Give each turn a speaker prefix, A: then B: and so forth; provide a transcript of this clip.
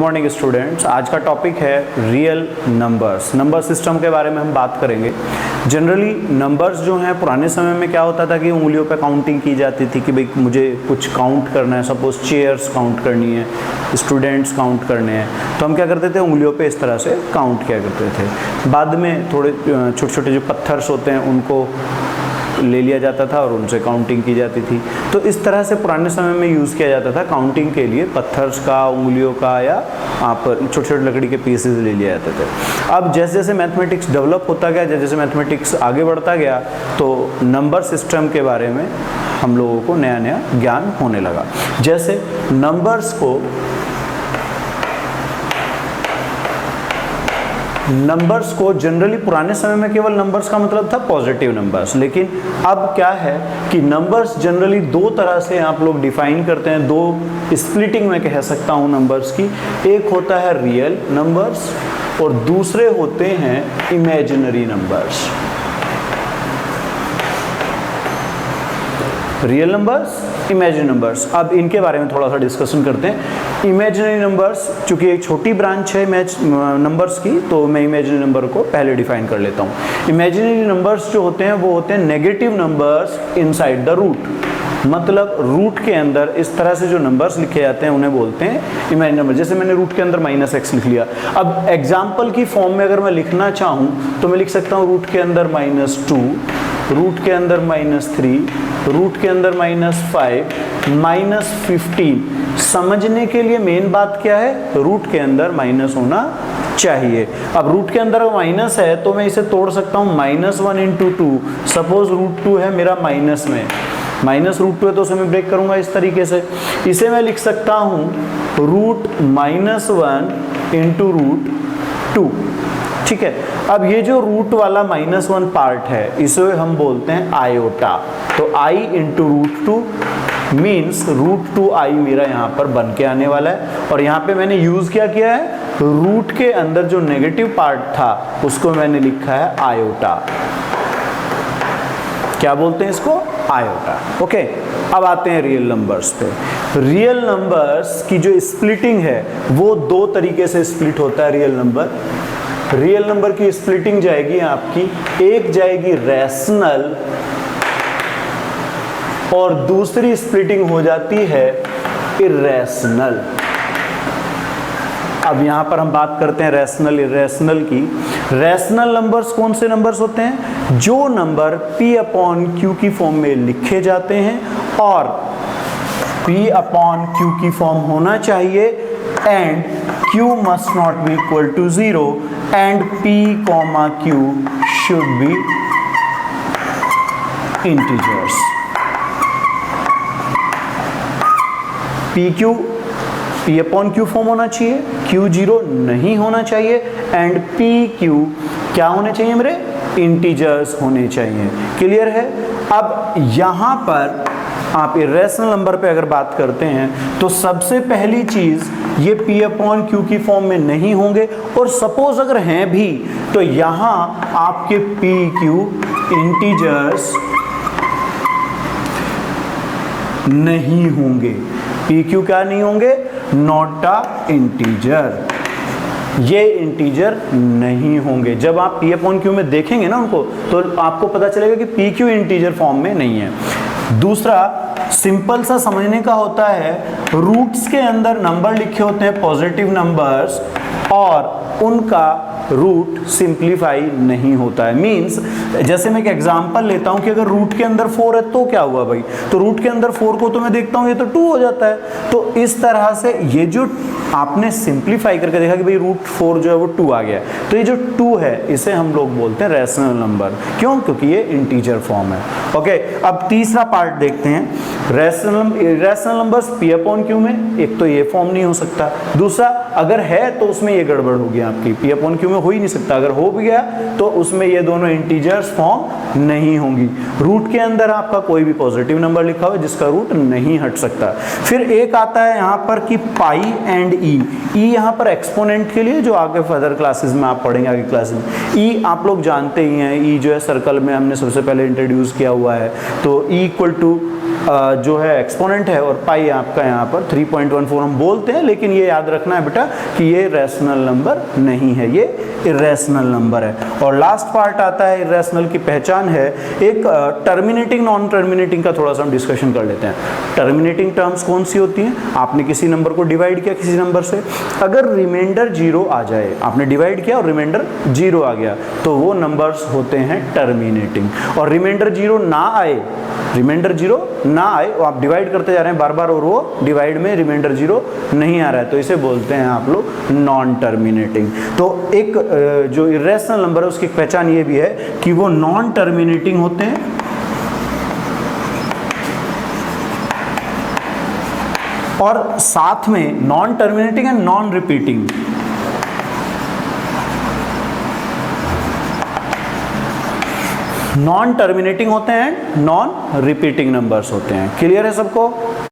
A: Morning students. आज का topic है रियल नंबर्स। नंबर सिस्टम के बारे में हम बात करेंगे। जनरली नंबर्स जो हैं पुराने समय में क्या होता था कि उंगलियों पे काउंटिंग की जाती थी कि भाई मुझे कुछ काउंट करना है, सपोज चेयर्स काउंट करनी है, स्टूडेंट्स काउंट करने हैं, तो हम क्या करते थे, उंगलियों पे इस तरह से काउंट किया करते थे। बाद में थोड़े छोटे छोटे जो पत्थर्स होते हैं उनको ले लिया जाता था और उनसे काउंटिंग की जाती थी। तो इस तरह से पुराने समय में यूज़ किया जाता था काउंटिंग के लिए, पत्थर्स का, उंगलियों का, या आप छोटे छोटे लकड़ी के पीसेस ले लिए जाते थे। अब जैसे जैसे मैथमेटिक्स डेवलप होता गया, जैसे जैसे मैथमेटिक्स आगे बढ़ता गया, तो नंबर सिस्टम के बारे में हम लोगों को नया नया ज्ञान होने लगा। जैसे नंबर्स को जनरली पुराने समय में केवल नंबर्स का मतलब था पॉजिटिव नंबर्स, लेकिन अब क्या है कि नंबर्स जनरली दो तरह से आप लोग डिफाइन करते हैं, दो स्प्लिटिंग में कह सकता हूं नंबर्स की। एक होता है रियल नंबर्स और दूसरे होते हैं imaginary numbers. Real numbers, imaginary numbers. अब इनके बारे में थोड़ा सा डिस्कशन करते हैं। इमेजिनरी नंबर्स, चूंकि एक छोटी ब्रांच है नंबर्स की, तो मैं इमेजिनरी नंबर को पहले डिफाइन कर लेता हूँ। इमेजिनरी नंबर्स जो होते हैं वो होते हैं negative numbers inside the root. मतलब रूट के अंदर इस तरह से जो नंबर्स लिखे जाते हैं उन्हें बोलते हैं इमेजिनरी नंबर। जैसे मैंने रूट के अंदर -x लिख लिया। अब एग्जाम्पल की फॉर्म में अगर मैं लिखना चाहूँ तो मैं लिख सकता हूँ रूट के अंदर -2, रूट के अंदर -3, रूट के अंदर -5, -15। समझने के लिए मेन बात क्या है, रूट के अंदर माइनस होना चाहिए। अब रूट के अंदर माइनस है तो मैं इसे तोड़ सकता हूँ, -1 × 2। सपोज √2 है मेरा माइनस में, -√2 है तो उसे मैं ब्रेक करूंगा इस तरीके से। इसे मैं लिख सकता हूँ √-1 × √2। ठीक है। अब ये जो रूट वाला -1 पार्ट है इसे हम बोलते हैं आयोटा। तो I × √2 मीन्स √2i मेरा यहाँ पर बन के आने वाला है। और यहाँ पे मैंने यूज क्या किया है, रूट के अंदर जो नेगेटिव पार्ट था उसको मैंने लिखा है आयोटा। क्या बोलते हैं इसको, आयोटा। ओके। अब आते हैं रियल नंबर्स पे। रियल नंबर्स की जो स्प्लिटिंग है वो दो तरीके से स्प्लिट होता है। रियल नंबर की स्प्लिटिंग जाएगी आपकी, एक जाएगी रैशनल और दूसरी स्प्लिटिंग हो जाती है इर्रेशनल। अब यहां पर हम बात करते हैं रैशनल इर्रेशनल की। रैशनल नंबर्स कौन से नंबर्स होते हैं, जो नंबर P/Q की फॉर्म में लिखे जाते हैं और P/Q की फॉर्म होना चाहिए and Q must not be equal to 0 and P/Q should be integers. P/Q form होना चाहिए, Q0 नहीं होना चाहिए एंड PQ क्या होने चाहिए मेरे, इंटीजर्स होने चाहिए। क्लियर है। अब यहां पर आप इर्रेशनल नंबर पे अगर बात करते हैं तो सबसे पहली चीज ये P/Q की फॉर्म में नहीं होंगे, और सपोज अगर हैं भी तो यहां आपके PQ इंटीजर्स नहीं होंगे। PQ क्या नहीं होंगे, नॉट अ इंटीजर, ये इंटीजर नहीं होंगे। जब आप P/Q में देखेंगे ना उनको तो आपको पता चलेगा कि PQ इंटीजर फॉर्म में नहीं है। दूसरा सिंपल सा समझने का होता है, रूट्स के अंदर नंबर लिखे होते हैं पॉजिटिव नंबर्स और उनका रूट सिंप्लीफाई नहीं होता है। मींस जैसे मैं एक एग्जांपल लेता हूं कि अगर रूट के अंदर 4 है तो क्या हुआ भाई, तो रूट के अंदर 4 को तो मैं देखता हूं ये तो 2 हो जाता है। तो इस तरह से ये जो आपने सिंप्लीफाई करके देखा कि भाई √4 जो है वो 2 आ गया, तो ये जो 2 है इसे हम लोग बोलते हैं रैशनल नंबर। क्यों, क्योंकि ये इंटीजर फॉर्म है। ओके। अब तीसरा पार्ट देखते हैं, रैशनल नंबर्स P/Q में एक तो ये फॉर्म नहीं हो सकता, दूसरा अगर है तो उसमें ये गड़बड़ होगी आपकी, P/Q में हो ही नहीं सकता। अगर हो भी गया तो उसमें ये दोनों इंटीजर्स फॉर्म नहीं होंगी। रूट के अंदर आपका कोई भी पॉजिटिव नंबर लिखा हुआ है जिसका रूट नहीं हट सकता। फिर एक आता है यहाँ पर कि पाई एंड ई। यहाँ पर एक्सपोनेंट के लिए, जो आगे फर्दर क्लासेस में आप पढ़ेंगे आगे क्लासेस में। ई आप लोग जानते ही हैं, ई जो है सर्कल में हमने सबसे पहले इंट्रोड्यूस किया हुआ है। तो E = जो है एक्सपोनेंट है और पाई आपका यहाँ पर 3.14 हम बोलते हैं, लेकिन ये याद रखना है बेटा कि ये रैशनल नंबर नहीं है, ये इरेशनल नंबर है। और लास्ट पार्ट आता है इरेशनल की पहचान है। एक टर्मिनेटिंग नॉन टर्मिनेटिंग का थोड़ा सा हम डिस्कशन कर लेते हैं। टर्मिनेटिंग टर्म्स कौन सी होती हैं? आपने किसी नंबर को डिवाइड किया किसी नंबर से, अगर रिमाइंडर 0 आ जाए, आपने डिवाइड किया और रिमाइंडर 0 आ गया तो वो नंबर्स होते हैं टर्मिनेटिंग। और रिमाइंडर 0 ना आए, रिमाइंडर 0 ना आए, वो आप डिवाइड करते जा रहे हैं बार बार और वो डिवाइड में रिमाइंडर 0 नहीं आ रहा है, तो इसे बोलते हैं आप लोग नॉन टर्मिनेटिंग। तो एक जो इरेशनल नंबर है उसकी पहचान ये भी है कि वो नॉन टर्मिनेटिंग होते हैं और साथ में non terminating and non repeating. Non terminating होते हैं, नॉन रिपीटिंग नंबर्स होते हैं। क्लियर है सबको?